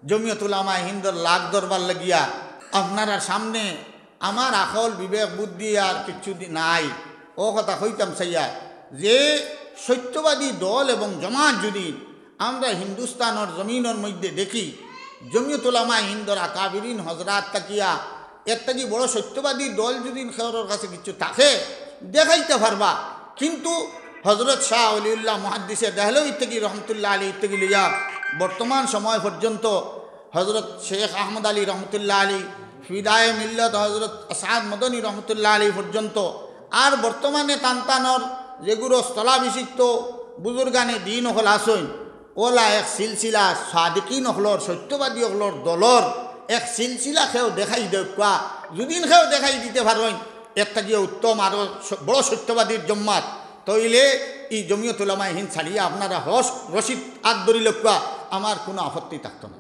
জমিয়ত উলামায়ে হিন্দর লাগ দরবার লাগিয়া আপনারা সামনে আমার আকল বিবেক বুদ্ধি আর কিছু নাই ও কথা কইতাম চাইয়া যে সত্যবাদী দল এবং জমাত যদি আমরা হিন্দুস্তানের জমিনের মধ্যে দেখি জমিয়ত উলামায়ে হিন্দর আকাবিরিন হজরাত তাকিয়া এর থেকে বড় সত্যবাদী দল যদি খেওরের কাছে কিছু থাকে দেখাইতে পারবা। কিন্তু হজরত শাহ অলিউল্লাহ মুহাদ্দিসে দেহলভী থেকে রহমতুল্লাহ আলী থেকে লিয়া বর্তমান সময় পর্যন্ত হজরত শেখ আহমদ আলী রহমতুল্লাহ আলী ফিদায়ে মিল্লত হজরত আসাদ মদনী রহমতুল্লাহ আলী পর্যন্ত আর বর্তমানে তান্তানর যেগুলো স্থলাভিষিক্ত বুজুর্গানে দিন হল আসইন ওলা এক সিলসিলা সাদিকিন হলর সত্যবাদী হলর দলর এক সিলসিলা খেয়েও দেখাই দেখা যদিন খেয়েও দেখাই দিতে পারেন একটা গিয়ে উত্তম আরও বড় সত্যবাদীর জম্মাত তইলে এই জমিয়ত উলামায়ে হিন্দ ছাড়িয়ে আপনারা রশিদ আদ ধরি লক্ষ্য আমার কোনো আপত্তি থাকতো না।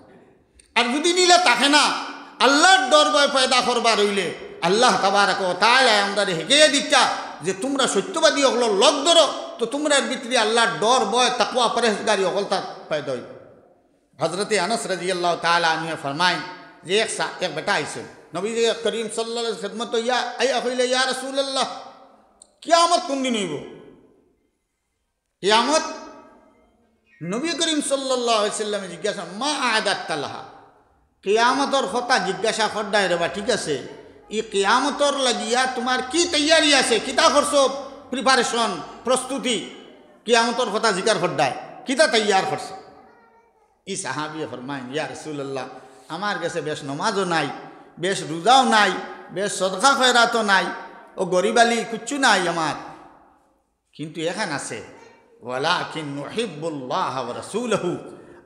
আর যদি নিলে তাকে না আল্লাহর দরবারে পয়দা করবার হইলে আল্লাহ তাবারক ওয়া তাআলা আমরা হেঁকিয়ে দিচ্ছা যে তোমরা সত্যবাদী হলো লগ ধরো তো তোমরা ভিতরে আল্লাহর ডর ভয় তাকওয়া পরহেজগারি হলতা পয়দা হইল। হজরতে আনস রাদিয়াল্লাহু তাআলা আনহু ফরমায় যে এক বেটা আইছে নবী করিম সাল্লাল্লাহু আলাইহি খিদমত ইয়া কইলে ইয়া রাসূলুল্লাহ কিয়ামত কোন দিন হইব? কিয়ামত নবী করিম সাল্লাল্লাহু আলাইহি সাল্লামে জিজ্ঞাসা মা আদাত্তা লাহা কিয়ামতর কথা জিজ্ঞাসা করডায় রে বা ঠিক আছে এই কিয়ামতর লাগিয়া তোমার কি তৈয়ারি আছে কিতা করছো প্রিপারেশন প্রস্তুতি কিয়ামতর কথা জিকার করডায় কিতা তৈয়ার করছো? এই সাহাবী ফরমায়েন ইয়া রাসূলুল্লাহ আমার কাছে বেশ নমাজও নাই বেশ রোজাও নাই বেশ সদকা খয়রাতও নাই ও গরিবালি কিচ্ছু নাই আমার কিন্তু এখান আছে ওয়ালাকিন নুহিব্বুল্লাহ ওয়া রাসূলহু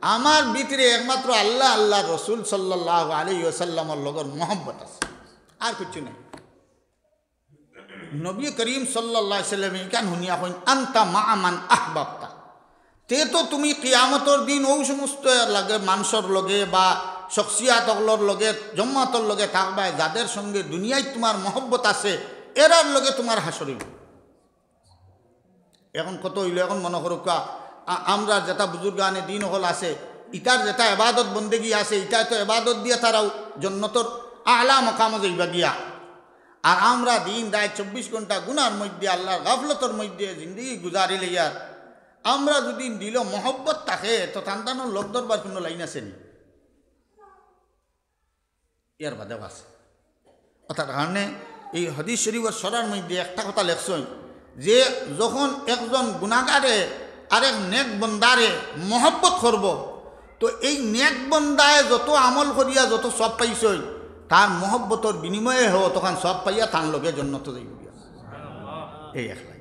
আমার ভিতরে একমাত্র আল্লাহ আল্লাহ রসুল সাল্লাল্লাহু আলাইহি ওয়াসাল্লামের লগর মহব্বত আছে আর কিছু নাই। নবী করিম সাল্লাল্লাহু আলাইহি ওয়াসাল্লাম কেন হুনিয়া কইন আনতা মা মান আহবাবতা তে তো তুমি কিয়ামতর দিন ও সমস্ত লাগে মানুষের লগে বা শখসিয়াতগুলোর লগে জম্মাতর লগে থাকবা যাদের সঙ্গে দুনিয়ায় তোমার মহব্বত আছে এরার লগে তোমার হাসর হইব। এখন কত হইল এখন মনে করো আমরা যেটা বুজুর্গানে দিন হল আছে ইটার যেটা এবাদত বন্দেগি আছে ইটা তো এবাদত দিয়ে তারাও জন্নতর আলা মকামে যাইবা গিয়া আর আমরা দিন রাত 24 ঘন্টা গুনার মধ্যে আল্লাহর গাফলতর মধ্যে জিন্দগি গুজারি লইয়ার আমরা যদি দিল মহব্বত থাকে তো তান্তানোর লোক দরবার কোনো লাইন আছে নি ইয়ার বাদেও আছে। অর্থাৎ কারণে এই হাদিস শরীফের সরার মধ্যে একটা কথা লেখছেন যে যখন একজন গুনাহগারে আরেক নেক বন্দারে মহব্বত করব তো এই নেক বন্দায় যত আমল করিয়া যত সব পাইছে তার মহব্বতর বিনিময়ে হো তখন সব পাইয়া তার লগে জন্নত যাইব এই একলাই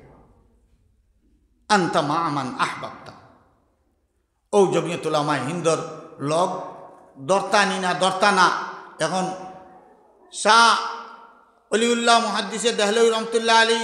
আনতা মা মান আহবাবতা ও জমিয়ত উলামায়ে হিন্দর লগ দরতানি না দরতানা। এখন শাহ অলিউল্লাহ মুহাদ্দিসে দেহলভী রহমতুল্লাহ আলী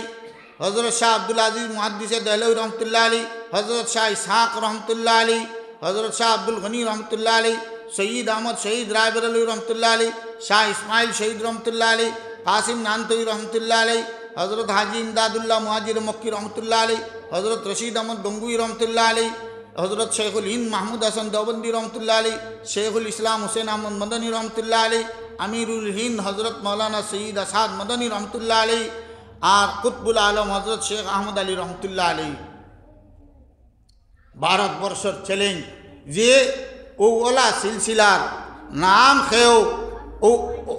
হজরত শাহ আব্দুল আজিজ মুহাদ্দিসে দেহলভী রহমতুল্লাহ আলী হজরত শাহ ইসহাক রহমতুল্লাহ আলী হজরত শাহ আব্দুল গনি রহমতুল্লাহ আলী সঈদ আহমদ শহীদ রায়বরেলী রহমতুল্লাহ আলী শাহ ইসমাইল শহীদ রহমতুল্লাহ আলী কাসিম নানতই রহমতুল্লাহ আলী হজরত হাজি ইমদাদুল্লাহ মুহাজির মক্কি রহমতুল্লাহ আলী হজরত রশিদ আহমদ গঙ্গুই রহমতুল্লাহ আলী হজরত শেখুল হিন্দ মাহমুদ হাসান দেওবন্দি রহমতুল্লাহ আলী শেখুল ইসলাম হুসেন আহমদ মদনী রহমতুল্লাহ আলী আমিরুল হিন্দ হজরত মৌলানা সঈদ আসাদ মদনী রহমতুল্লাহ আলী আর কুতবুল আলম হজরত শেখ আহমদ আলী রহমতুল্লাহ আলী ভারতবর্ষের চ্যালেঞ্জ যে ও ওলা সিলসিলার নাম খেয়েও ও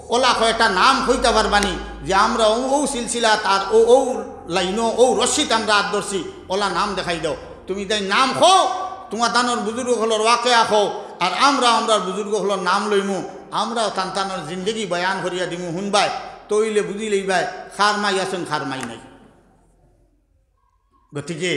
ওলা কয়েকটা নাম হইতে পারবানি যে আমরা ও সিলসিলা তার ও লাইনও ও রশিদ আমরা আদর্শী ওলা নাম দেখাই দাও তুমি তাই নাম খো তোমার তানোর বুজুর্গ হলোর ওয়াকেয়া খো আর আমরা বুজুর্গ হলোর নাম লইমু আমরাও তান্তানোর জিন্দগি বয়ান করিয়া দিমু শুনবাই তইলে বুঝি লইবাই খার মাই আছেন খার মাই নাই। গতিকে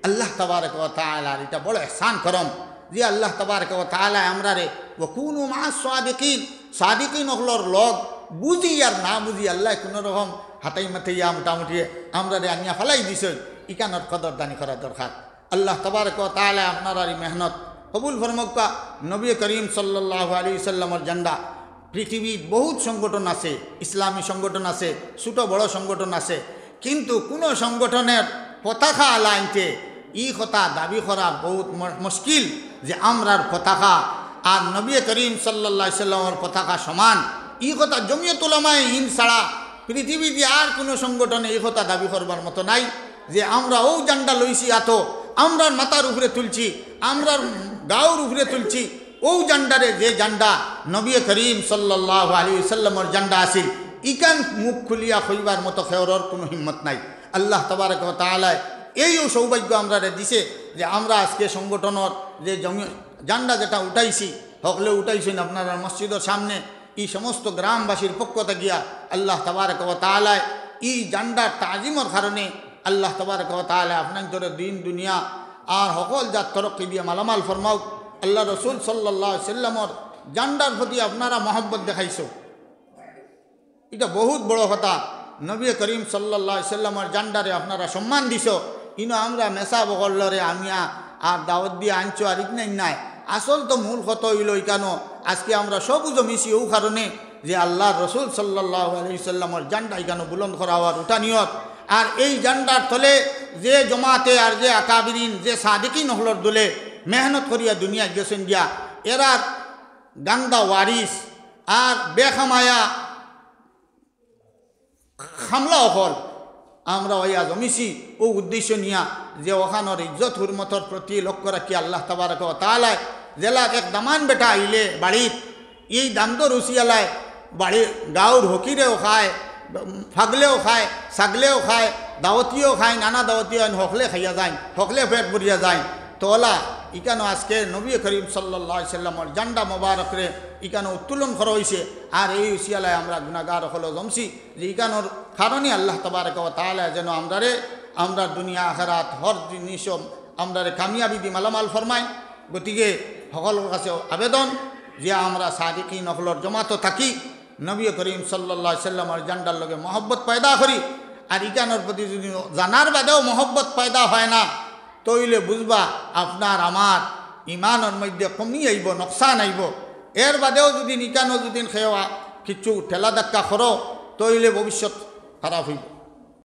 আল্লাহ তাবারক ওয়া তাআলার এটা বড় ইহসান করম যে আল্লাহ তাবারক ওয়া তাআলা আমরা রে ওয়াকুনু মা'আস সাদিকিন সাদিকিন হলোর লগ বুঝি আর না বুঝি আল্লাহ কোনো রকম হাতাই মাথাইয়া মোটামুটি আমরা রে আনিয়া ফেলাই দিছেন ইকানোর কদরদানি করা দরকার। আল্লাহ তাবারক ওয়া তাআলা আপনার এই মেহনত কবুল ফরমাক্কা। নবী করিম সাল্লাল্লাহু আলাইহি সাল্লামের জান্ডা পৃথিবীর বহুত সংগঠন আছে ইসলামী সংগঠন আছে ছোট বড় সংগঠন আছে কিন্তু কোনো সংগঠনের পতাকা আলাইতে ই কথা দাবি করা বহুত মুশকিল যে আমরার পতাকা আর নবী করিম সাল্লাল্লাহু আলাইহি সাল্লামের পতাকা সমান। এই কথা জমিয়ত উলামায়ে হিন্দ ছাড়া পৃথিবীতে আর কোনো সংগঠনে এই কথা দাবি করবার মতো নাই যে আমরা ও জান্ডা লইছি এত, আমরার মাথার উপরে তুলছি, আমরার গাওর উপরে তুলছি। ও জান্ডারে যে জান্ডা নবী করিম সাল্লাল্লাহু আলাইহি সাল্লামের জান্ডা আছিল, ইকান মুখ খুলিয়া কইবার মতো খেয়রর কোনো হিম্মত নাই। আল্লাহ তাবারক ওয়া তাআলা এইও সৌভাগ্য আমরা দিছে যে আমরা আজকে সংগঠনের যে জান্ডা যেটা উঠাইছি, হকলে উঠাইছেন আপনারা মসজিদের সামনে, এই সমস্ত গ্রামবাসীর পক্ষ থাকিয়া আল্লাহ তাবারক ওয়া তাআলা এই জান্ডার তাজিমের কারণে আল্লাহ তাবারক ওয়া তাআলা আপনাদের দিন দুনিয়া আর সকল জাত তরক্কি দিয়ে মালামাল ফরমাও। আল্লাহ রসুল সাল্লাল্লাহু আলাইহি সাল্লামের জান্ডার প্রতি আপনারা মহব্বত দেখাইছো, এটা বহুত বড় কথা। নবী করিম সাল্লাল্লাহু আলাইহি সাল্লামের জান্ডারে আপনারা সম্মান দিছ, ইনো আমরা মেসা বগলরে আমিয়া আর দাওয়াত দিয়ে আনছো আর ইকনাই নাই। আসল তো মূল কত হইল কেন আজকে আমরা সবুজ মিশি ও কারণে যে আল্লাহ রসুল সাল্লাল্লাহু আলাইহি সাল্লামের জান্ডা এখানে বুলন্দ করা হওয়ার উঠানিয়ত। আর এই জান্ডার তলে যে জমাতে আর যে আকাবিরিন যে সাদিকিন হলর দলে মেহনত করিয়া দুনিয়া গেছেন গিয়া, এরার গান্দা ওয়ারিস আর বেখামায়া হামলা হল আমরা ওই জমিছি ও উদ্দেশ্য নিয়া যে ওখানোর ইজ্জত হুরমতর প্রতি লক্ষ্য রাখি আল্লাহ তাবারক ওয়া তাআলা জেলাক এক দামান বেটা আইলে বাড়িত এই দামদর উসিয়ালায় বাড়ি গাঁর হকিরেও খায়, ফাগলেও খায়, ছাগলেও খায়, দাওয়াতিও খায়, নানা দাওয়াতিও হকলে খাইয়া যায়, হকলে পেট ভরিয়া যায়। তোলা ইকানো আজকে নবী করিম সাল্লাল্লাহু আলাইহি সাল্লামের জান্ডা মোবারকরে ইকানো উত্তোলন করা হয়েছে। আর এই উসিয়ালায় আমরা গুনাহগার হলো জমছি যে ইকানোর কারণে আল্লাহ তাবারক ওয়া তাআলা যেন আমরা দুনিয়া আখিরাত হর জিনিস আমরারে কামিয়াবি দি মালামাল ফরমায়। গতিকে সকলের কাছে আবেদন যে আমরা সাদিকিন হলর জমাত থাকি, নবী করিম সাল্লাল্লাহু আলাইহি সাল্লামের জান্ডার লগে মহব্বত পয়দা করি। আর ইকানোর প্রতি যদি জানার বাদেও মহব্বত পয়দা হয় না তইলে বুঝবা আপনার আমার ইমানের মধ্যে কমি আইব, নকশান আইব। এর বাদেও যদি ইকানো যদি খেওয়া কিছু ঠেলা ধাক্কা করো তইলে ভবিষ্যৎ খারাপ হইব।